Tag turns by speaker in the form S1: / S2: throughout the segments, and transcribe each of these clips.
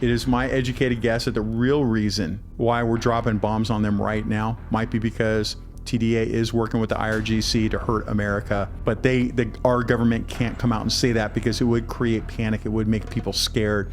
S1: It is my educated guess that the real reason why we're dropping bombs on them right now might be because TDA is working with the IRGC to hurt America, but our government can't come out and say that because it would create panic. It would make people scared.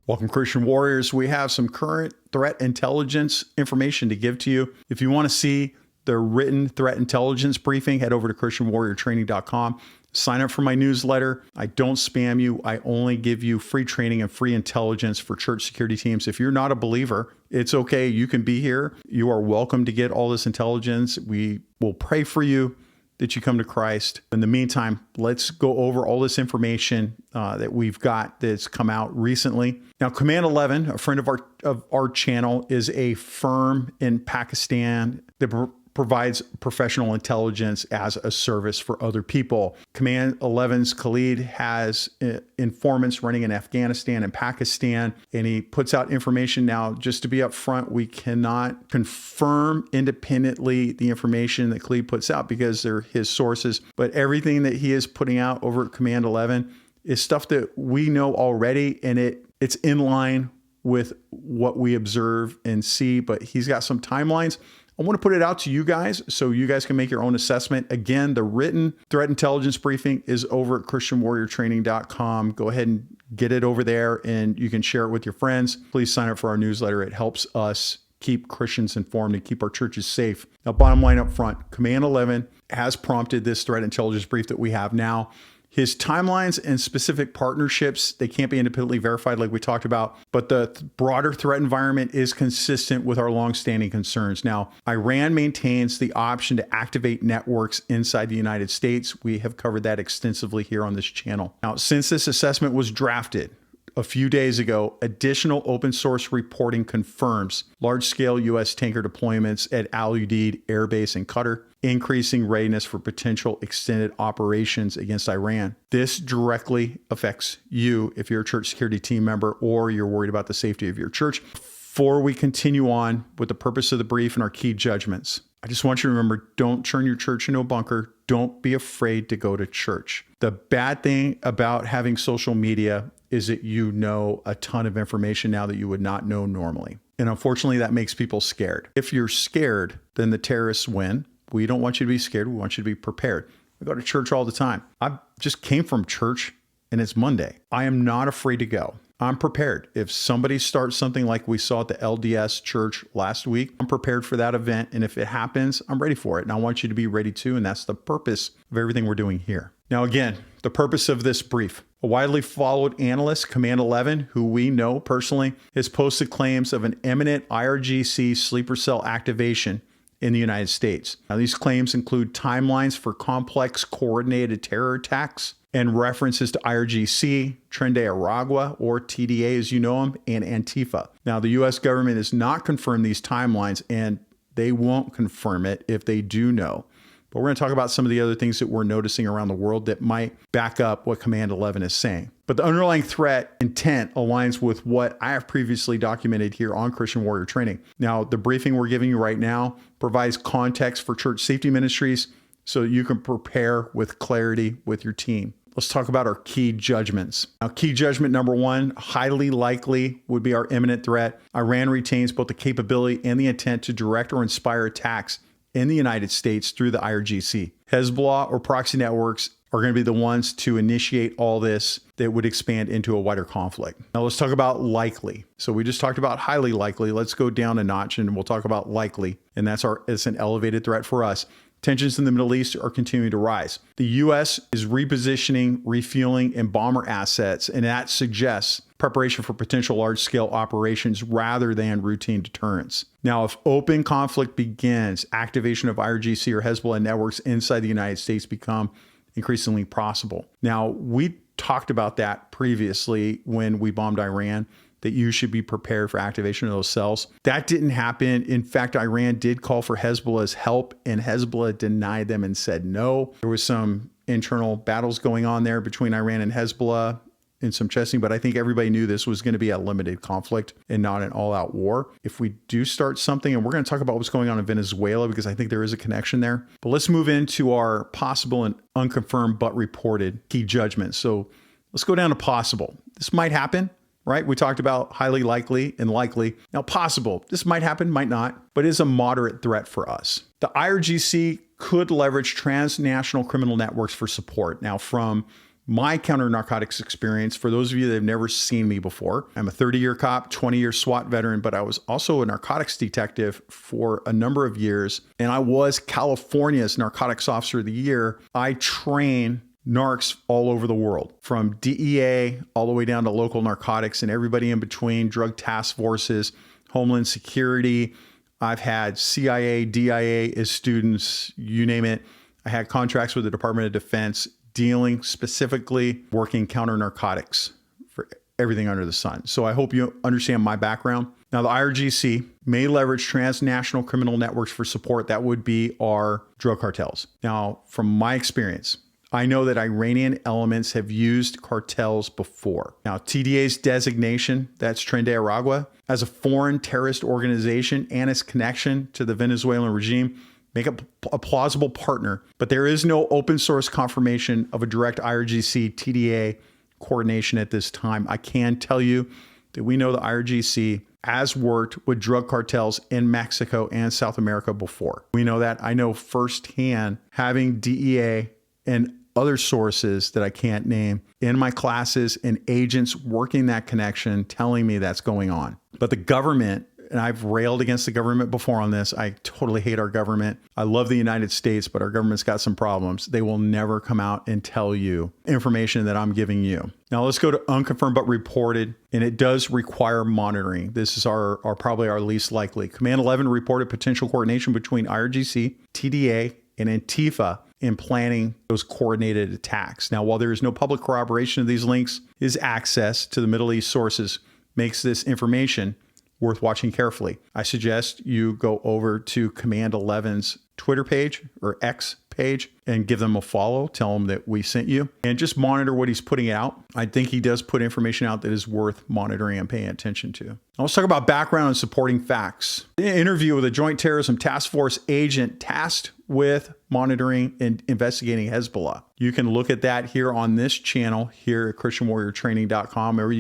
S1: Welcome, Christian Warriors. We have some current threat intelligence information to give to you. If you want to see the written threat intelligence briefing, head over to ChristianWarriorTraining.com. Sign up for my newsletter. I don't spam you. I only give you free training and free intelligence for church security teams. If you're not a believer, it's okay. You can be here. You are welcome to get all this intelligence. We will pray for you that you come to Christ. In the meantime, let's go over all this information that we've got that's come out recently. Now, Command 11, a friend of our channel, is a firm in Pakistan that provides professional intelligence as a service for other people. Command 11's Khalid has informants running in Afghanistan and Pakistan, and he puts out information. Now, just to be upfront, we cannot confirm independently the information that Khalid puts out because they're his sources, but everything that he is putting out over at Command 11 is stuff that we know already, and it's in line with what we observe and see, but he's got some timelines. I want to put it out to you guys so you guys can make your own assessment. Again, the written threat intelligence briefing is over at ChristianWarriorTraining.com. Go ahead and get it over there and you can share it with your friends. Please sign up for our newsletter. It helps us keep Christians informed and keep our churches safe. Now, bottom line up front, Command 11 has prompted this threat intelligence brief that we have now. His timelines and specific partnerships, they can't be independently verified like we talked about, but the broader threat environment is consistent with our longstanding concerns. Now, Iran maintains the option to activate networks inside the United States. We have covered that extensively here on this channel. Now, since this assessment was drafted a few days ago, additional open source reporting confirms large-scale U.S. tanker deployments at Udeid Air Base in Qatar, increasing readiness for potential extended operations against Iran. This directly affects you if you're a church security team member or you're worried about the safety of your church. Before we continue on with the purpose of the brief and our key judgments, I just want you to remember, don't turn your church into a bunker. Don't be afraid to go to church. The bad thing about having social media is that you know a ton of information now that you would not know normally. And unfortunately, that makes people scared. If you're scared, then the terrorists win. We don't want you to be scared. We want you to be prepared. I go to church all the time. I just came from church and it's Monday. I am not afraid to go. I'm prepared. If somebody starts something like we saw at the LDS church last week, I'm prepared for that event. And if it happens, I'm ready for it. And I want you to be ready too. And that's the purpose of everything we're doing here. Now, again, the purpose of this brief. A widely followed analyst, Command 11, who we know personally, has posted claims of an imminent IRGC sleeper cell activation in the United States. Now, these claims include timelines for complex coordinated terror attacks and references to IRGC, Tren de Aragua, or TDA as you know them, and Antifa. Now, the U.S. government has not confirmed these timelines, and they won't confirm it if they do know. But we're going to talk about some of the other things that we're noticing around the world that might back up what Command 11 is saying. But the underlying threat intent aligns with what I have previously documented here on Christian Warrior Training. Now, the briefing we're giving you right now provides context for church safety ministries so that you can prepare with clarity with your team. Let's talk about our key judgments. Now, key judgment number one, highly likely would be our imminent threat. Iran retains both the capability and the intent to direct or inspire attacks in the United States through the IRGC. Hezbollah or proxy networks are going to be the ones to initiate all this that would expand into a wider conflict. Now let's talk about likely. So we just talked about highly likely. Let's go down a notch and we'll talk about likely. And it's an elevated threat for us. Tensions in the Middle East are continuing to rise. The U.S. is repositioning, refueling, and bomber assets, and that suggests preparation for potential large-scale operations rather than routine deterrence. Now, if open conflict begins, activation of IRGC or Hezbollah networks inside the United States become increasingly possible. Now, we talked about that previously when we bombed Iran, that you should be prepared for activation of those cells. That didn't happen. In fact, Iran did call for Hezbollah's help, and Hezbollah denied them and said no. There was some internal battles going on there between Iran and Hezbollah in some testing, but I think everybody knew this was going to be a limited conflict and not an all-out war. If we do start something, and we're going to talk about what's going on in Venezuela because I think there is a connection there, but let's move into our possible and unconfirmed but reported key judgments. So Let's go down to possible. This might happen, right? We talked about highly likely and likely. Now, possible. This might happen, might not, but is a moderate threat for us. The IRGC could leverage transnational criminal networks for support. Now, from my counter-narcotics experience, for those of you that have never seen me before, I'm a 30-year cop, 20-year SWAT veteran, but I was also a narcotics detective for a number of years, and I was California's Narcotics Officer of the Year. I train narcs all over the world, from DEA all the way down to local narcotics and everybody in between, drug task forces, Homeland Security. I've had CIA, DIA as students, you name it. I had contracts with the Department of Defense dealing specifically working counter narcotics for everything under the sun. So I hope you understand my background. Now, the IRGC may leverage transnational criminal networks for support. That would be our drug cartels. Now, from my experience, I know that Iranian elements have used cartels before. Now, TDA's designation, that's Tren de Aragua, as a foreign terrorist organization and its connection to the Venezuelan regime make up a plausible partner, but there is no open source confirmation of a direct IRGC TDA coordination at this time. I can tell you that we know the IRGC has worked with drug cartels in Mexico and South America before. We know that. I know firsthand, having DEA and other sources that I can't name in my classes and agents working that connection telling me that's going on. But the government, and I've railed against the government before on this. I totally hate our government. I love the United States, but our government's got some problems. They will never come out and tell you information that I'm giving you. Now let's go to unconfirmed but reported, and it does require monitoring. This is our probably our least likely. Command 11 reported potential coordination between IRGC, TDA, and Antifa in planning those coordinated attacks. Now, while there is no public corroboration of these links, his access to the Middle East sources makes this information worth watching carefully. I suggest you go over to Command 11's Twitter page or X page and give them a follow. Tell them that we sent you and just monitor what he's putting out. I think he does put information out that is worth monitoring and paying attention to. Now let's talk about background and supporting facts. An interview with a Joint Terrorism Task Force agent tasked with monitoring and investigating Hezbollah. You can look at that here on this channel here at ChristianWarriorTraining.com, or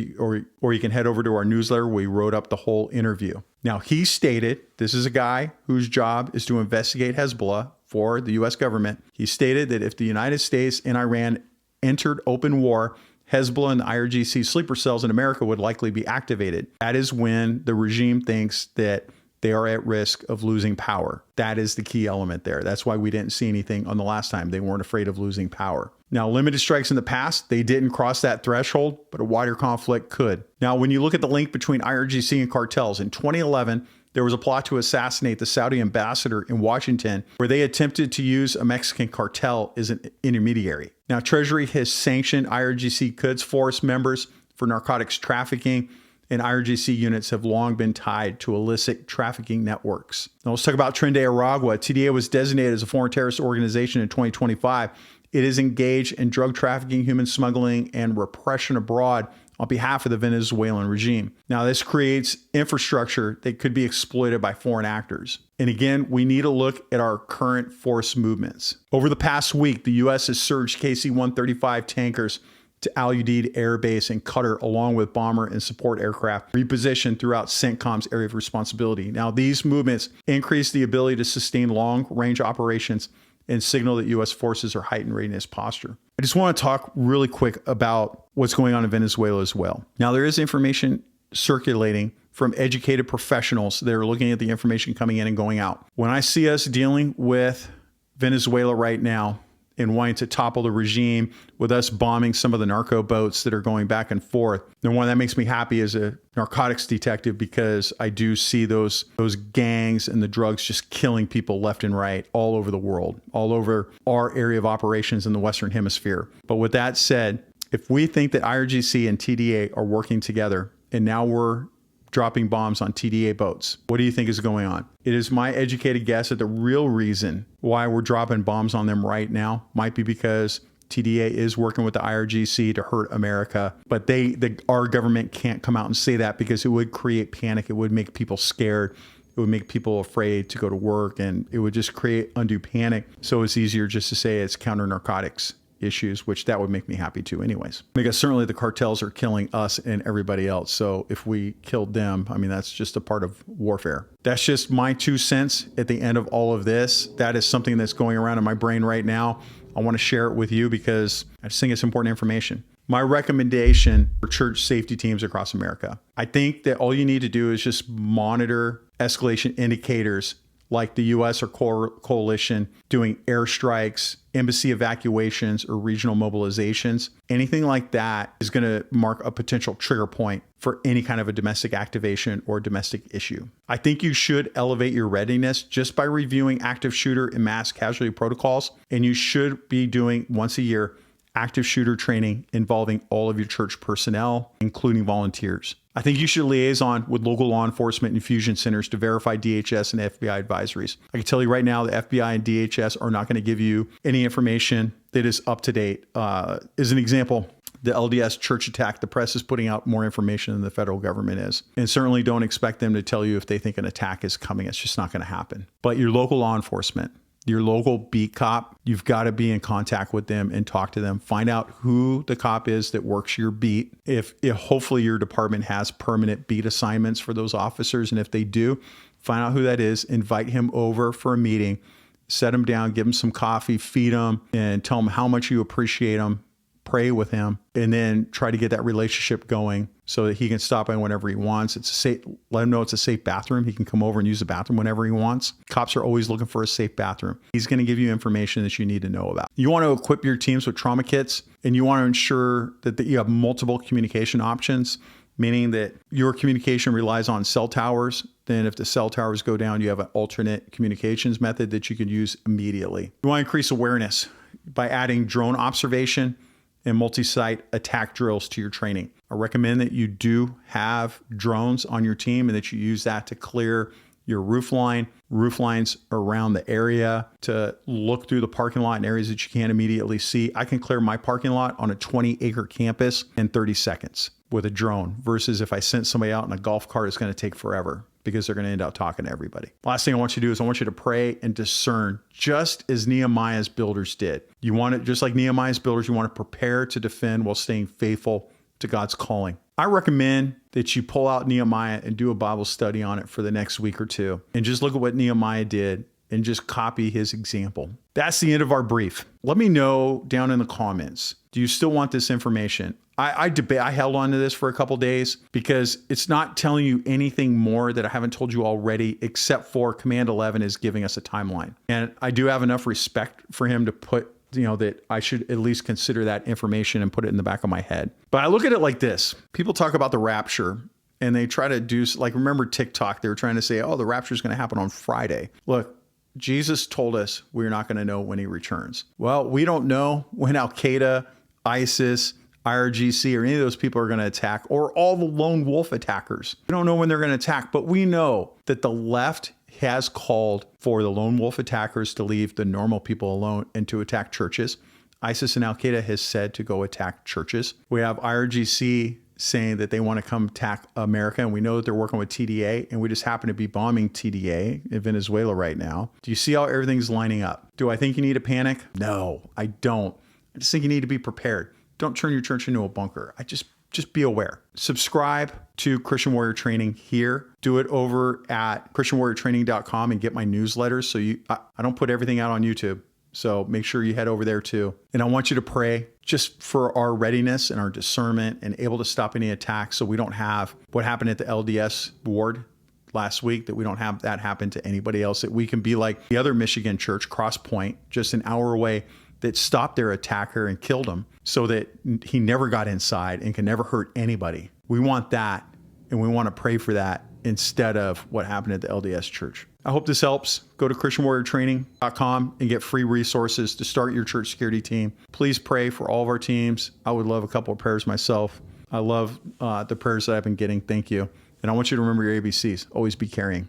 S1: you can head over to our newsletter. We wrote up the whole interview. Now, he stated, this is a guy whose job is to investigate Hezbollah for the U.S. government. He stated that if the United States and Iran entered open war, Hezbollah and the IRGC sleeper cells in America would likely be activated. That is when the regime thinks that they are at risk of losing power. That is the key element there. That's why we didn't see anything on the last time. They weren't afraid of losing power. Now, limited strikes in the past, they didn't cross that threshold, but a wider conflict could. Now, when you look at the link between IRGC and cartels, in 2011, there was a plot to assassinate the Saudi ambassador in Washington, where they attempted to use a Mexican cartel as an intermediary. Now, Treasury has sanctioned IRGC Quds Force members for narcotics trafficking, and IRGC units have long been tied to illicit trafficking networks. Now let's talk about Tren de Aragua. TDA was designated as a foreign terrorist organization in 2025. It is engaged in drug trafficking, human smuggling, and repression abroad on behalf of the Venezuelan regime. Now, this creates infrastructure that could be exploited by foreign actors. And again, we need to look at our current force movements. Over the past week, the U.S. has surged KC-135 tankers to Al Udeid Air Base in Qatar, along with bomber and support aircraft repositioned throughout CENTCOM's area of responsibility. Now, these movements increase the ability to sustain long-range operations and signal that U.S. forces are heightened readiness posture. I just want to talk really quick about what's going on in Venezuela as well. Now, there is information circulating from educated professionals that are looking at the information coming in and going out. When I see us dealing with Venezuela right now, and wanting to topple the regime, with us bombing some of the narco boats that are going back and forth. The one that makes me happy as a narcotics detective, because I do see those gangs and the drugs just killing people left and right all over the world, all over our area of operations in the Western Hemisphere. But with that said, if we think that IRGC and TDA are working together, and now we're dropping bombs on TDA boats, what do you think is going on? It is my educated guess that the real reason why we're dropping bombs on them right now might be because TDA is working with the IRGC to hurt America, but our government can't come out and say that, because it would create panic. It would make people scared. It would make people afraid to go to work, and it would just create undue panic. So it's easier just to say it's counter narcotics issues, which that would make me happy too anyways. Because certainly the cartels are killing us and everybody else. So if we killed them, I mean, that's just a part of warfare. That's just my 2 cents at the end of all of this. That is something that's going around in my brain right now. I want to share it with you because I just think it's important information. My recommendation for church safety teams across America. I think that all you need to do is just monitor escalation indicators like the U.S. or coalition doing airstrikes, embassy evacuations, or regional mobilizations. Anything like that is going to mark a potential trigger point for any kind of a domestic activation or domestic issue. I think you should elevate your readiness just by reviewing active shooter and mass casualty protocols. And you should be doing once a year active shooter training involving all of your church personnel, including volunteers. I think you should liaison with local law enforcement and fusion centers to verify DHS and FBI advisories. I can tell you right now, the FBI and DHS are not going to give you any information that is up to date. As an example, the LDS church attack, the press is putting out more information than the federal government is. And certainly don't expect them to tell you if they think an attack is coming. It's just not going to happen. But your local law enforcement, your local beat cop, you've got to be in contact with them and talk to them. Find out who the cop is that works your beat. If hopefully your department has permanent beat assignments for those officers. And if they do, find out who that is, invite him over for a meeting, set him down, give him some coffee, feed him, and tell him how much you appreciate him. Pray with him, and then try to get that relationship going so that he can stop by whenever he wants. It's a safe, let him know it's a safe bathroom. He can come over and use the bathroom whenever he wants. Cops are always looking for a safe bathroom. He's going to give you information that you need to know about. You want to equip your teams with trauma kits, and you want to ensure that you have multiple communication options, meaning that your communication relies on cell towers. Then if the cell towers go down, you have an alternate communications method that you can use immediately. You want to increase awareness by adding drone observation and multi-site attack drills to your training. I recommend that you do have drones on your team and that you use that to clear your roof lines around the area, to look through the parking lot in areas that you can't immediately see. I can clear my parking lot on a 20-acre campus in 30 seconds with a drone versus if I sent somebody out in a golf cart, it's going to take forever because they're going to end up talking to everybody. Last thing I want you to do is I want you to pray and discern, just as Nehemiah's builders did. You want it, just like Nehemiah's builders, you want to prepare to defend while staying faithful to God's calling. I recommend that you pull out Nehemiah and do a Bible study on it for the next week or two and just look at what Nehemiah did and just copy his example. That's the end of our brief. Let me know down in the comments, do you still want this information? I held on to this for a couple days because it's not telling you anything more that I haven't told you already, except for Command 11 is giving us a timeline. And I do have enough respect for him to put, that I should at least consider that information and put it in the back of my head. But I look at it like this. People talk about the rapture and they try to do, like, remember TikTok, they were trying to say, oh, the rapture is going to happen on Friday. Look, Jesus told us we're not going to know when he returns. Well, we don't know when Al-Qaeda, ISIS, IRGC, or any of those people are going to attack, or all the lone wolf attackers. We don't know when they're going to attack, but we know that the left has called for the lone wolf attackers to leave the normal people alone and to attack churches. ISIS and Al-Qaeda has said to go attack churches. We have IRGC saying that they want to come attack America, and we know that they're working with TDA, and we just happen to be bombing TDA in Venezuela right now. Do you see how everything's lining up? Do I think you need to panic? No, I don't. I just think you need to be prepared. Don't turn your church into a bunker. Just be aware. Subscribe to Christian Warrior Training here. Do it over at christianwarriortraining.com and get my newsletters. So I don't put everything out on YouTube. So make sure you head over there too. And I want you to pray just for our readiness and our discernment and able to stop any attacks so we don't have what happened at the LDS ward last week, that we don't have that happen to anybody else, that we can be like the other Michigan church, Cross Point, just an hour away, that stopped their attacker and killed him so that he never got inside and can never hurt anybody. We want that, and we want to pray for that instead of what happened at the LDS church. I hope this helps. Go to christianwarriortraining.com and get free resources to start your church security team. Please pray for all of our teams. I would love a couple of prayers myself. I love the prayers that I've been getting. Thank you. And I want you to remember your ABCs. Always be caring.